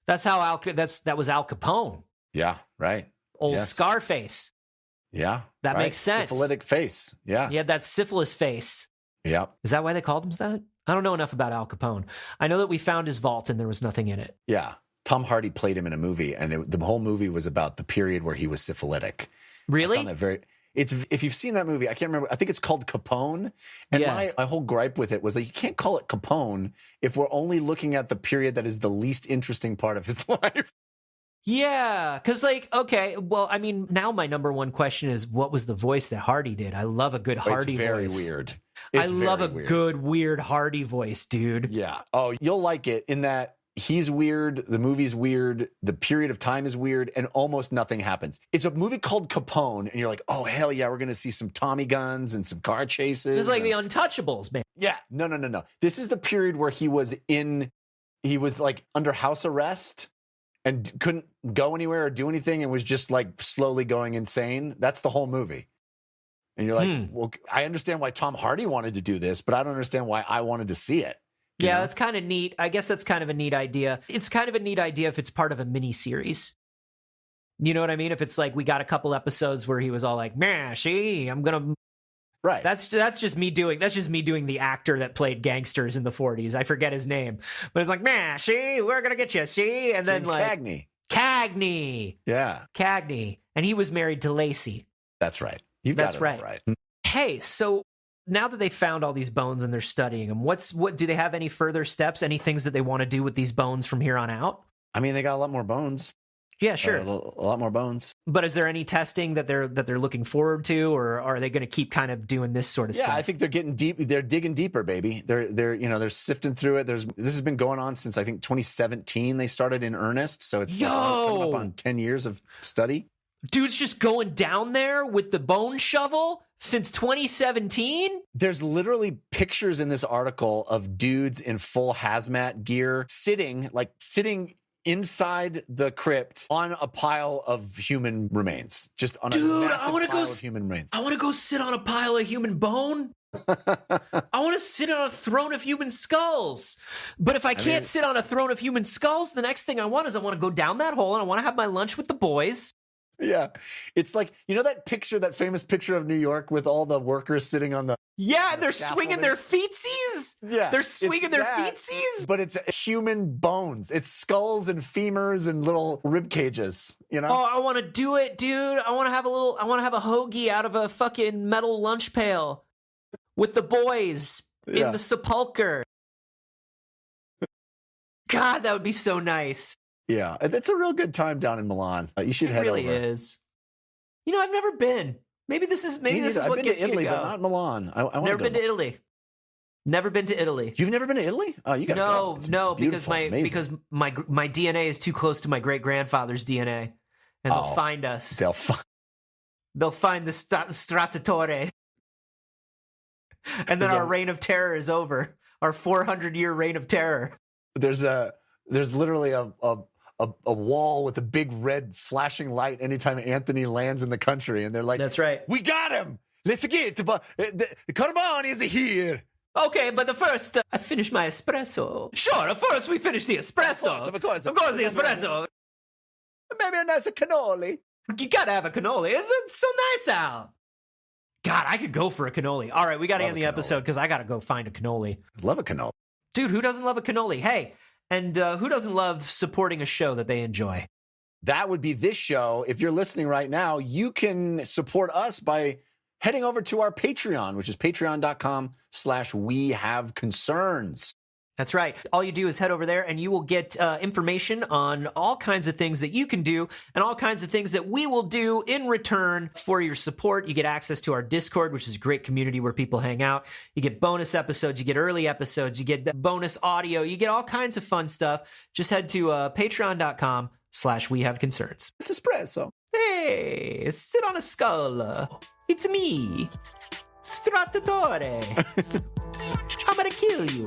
Speaker 1: That's how that was Al Capone.
Speaker 2: Yeah, right.
Speaker 1: Old Scarface.
Speaker 2: Yeah.
Speaker 1: That makes sense.
Speaker 2: Syphilitic face. Yeah.
Speaker 1: He had that syphilis face.
Speaker 2: Yeah.
Speaker 1: Is that why they called him that? I don't know enough about Al Capone. I know that we found his vault and there was nothing in it.
Speaker 2: Yeah. Tom Hardy played him in a movie, and the whole movie was about the period where he was syphilitic.
Speaker 1: Really?
Speaker 2: I found that if you've seen that movie, I can't remember. I think it's called Capone. And my whole gripe with it was that you can't call it Capone if we're only looking at the period that is the least interesting part of his life.
Speaker 1: Yeah, because like, okay, well, I mean, now my number one question is, what was the voice that Hardy did? I love a good Hardy
Speaker 2: It's very
Speaker 1: voice.
Speaker 2: weird.
Speaker 1: I love a good weird Hardy voice, dude.
Speaker 2: Yeah. Oh, you'll like it in that he's weird, the movie's weird, the period of time is weird, and almost nothing happens. It's a movie called Capone, and you're like, oh, hell yeah, we're going to see some Tommy guns and some car chases.
Speaker 1: It's like the Untouchables, man.
Speaker 2: Yeah. No. This is the period where he was like under house arrest and couldn't go anywhere or do anything and was just like slowly going insane. That's the whole movie. And you're like, well, I understand why Tom Hardy wanted to do this, but I don't understand why I wanted to see it.
Speaker 1: Yeah, that's kind of neat. I guess that's kind of a neat idea. It's kind of a neat idea if it's part of a mini series. You know what I mean? If it's like we got a couple episodes where he was all like, "Man, see, I'm gonna."
Speaker 2: Right.
Speaker 1: That's just me doing the actor that played gangsters in the 40s. I forget his name, but it's like, "Man, see, we're gonna get you, see," and then
Speaker 2: James
Speaker 1: like Cagney.
Speaker 2: Yeah,
Speaker 1: Cagney, and he was married to Lacey.
Speaker 2: That's right.
Speaker 1: That's right. Hey, so now that they found all these bones and they're studying them, what do they have any further steps? Any things that they want to do with these bones from here on out?
Speaker 2: I mean, they got a lot more bones.
Speaker 1: Yeah, sure.
Speaker 2: A lot more bones.
Speaker 1: But is there any testing that they're looking forward to, or are they going to keep kind of doing this sort of stuff?
Speaker 2: Yeah, I think they're getting deep. They're digging deeper, baby. They're sifting through it. This has been going on since I think 2017. They started in earnest, so it's coming up on 10 years of study.
Speaker 1: Dude's just going down there with the bone shovel since 2017?
Speaker 2: There's literally pictures in this article of dudes in full hazmat gear sitting inside the crypt on a pile of human remains. Just on a massive pile of human remains.
Speaker 1: I want to go sit on a pile of human bone. I want to sit on a throne of human skulls. But if I can't sit on a throne of human skulls, the next thing I want to go down that hole and I want to have my lunch with the boys.
Speaker 2: Yeah. It's like, you know that famous picture of New York with all the workers sitting on the...
Speaker 1: Yeah, they're swinging their feetsies.
Speaker 2: Yeah.
Speaker 1: They're swinging their feetsies.
Speaker 2: But it's human bones. It's skulls and femurs and little rib cages, you know?
Speaker 1: Oh, I want to do it, dude. I want to have a hoagie out of a fucking metal lunch pail with the boys in the sepulcher. God, that would be so nice.
Speaker 2: Yeah, it's a real good time down in Milan. You should head over. It really
Speaker 1: is. You know, I've never been. Maybe this is what gets me to go.
Speaker 2: I've been to Italy, but not Milan.
Speaker 1: Never been to Italy. Never been to Italy.
Speaker 2: You've never been to Italy? Oh, you gotta go.
Speaker 1: No, because my DNA is too close to my great grandfather's DNA, and they'll find us. They'll find the Strattatore, and then our reign of terror is over. Our 400-year reign of terror.
Speaker 2: There's literally a wall with a big red flashing light anytime Anthony lands in the country, and they're like,
Speaker 1: "That's right,
Speaker 2: we got him. Let's get the Carbone is here."
Speaker 1: Okay, but the first, I finished my espresso. Sure, first we finish the espresso. Of course, the espresso.
Speaker 2: Maybe a nice cannoli.
Speaker 1: You gotta have a cannoli. It's so nice out. God, I could go for a cannoli. All right, we gotta end the episode because I gotta go find a cannoli.
Speaker 2: Love a cannoli.
Speaker 1: Dude, who doesn't love a cannoli? Hey, and who doesn't love supporting a show that they enjoy?
Speaker 2: That would be this show. If you're listening right now, you can support us by heading over to our Patreon, which is patreon.com/wehaveconcerns.
Speaker 1: That's right. All you do is head over there and you will get information on all kinds of things that you can do and all kinds of things that we will do in return for your support. You get access to our Discord, which is a great community where people hang out. You get bonus episodes, you get early episodes, you get bonus audio, you get all kinds of fun stuff. Just head to patreon.com/wehaveconcerns.
Speaker 2: It's espresso.
Speaker 1: Hey, sit on a skull. It's me, Strattatore. I'm gonna kill you.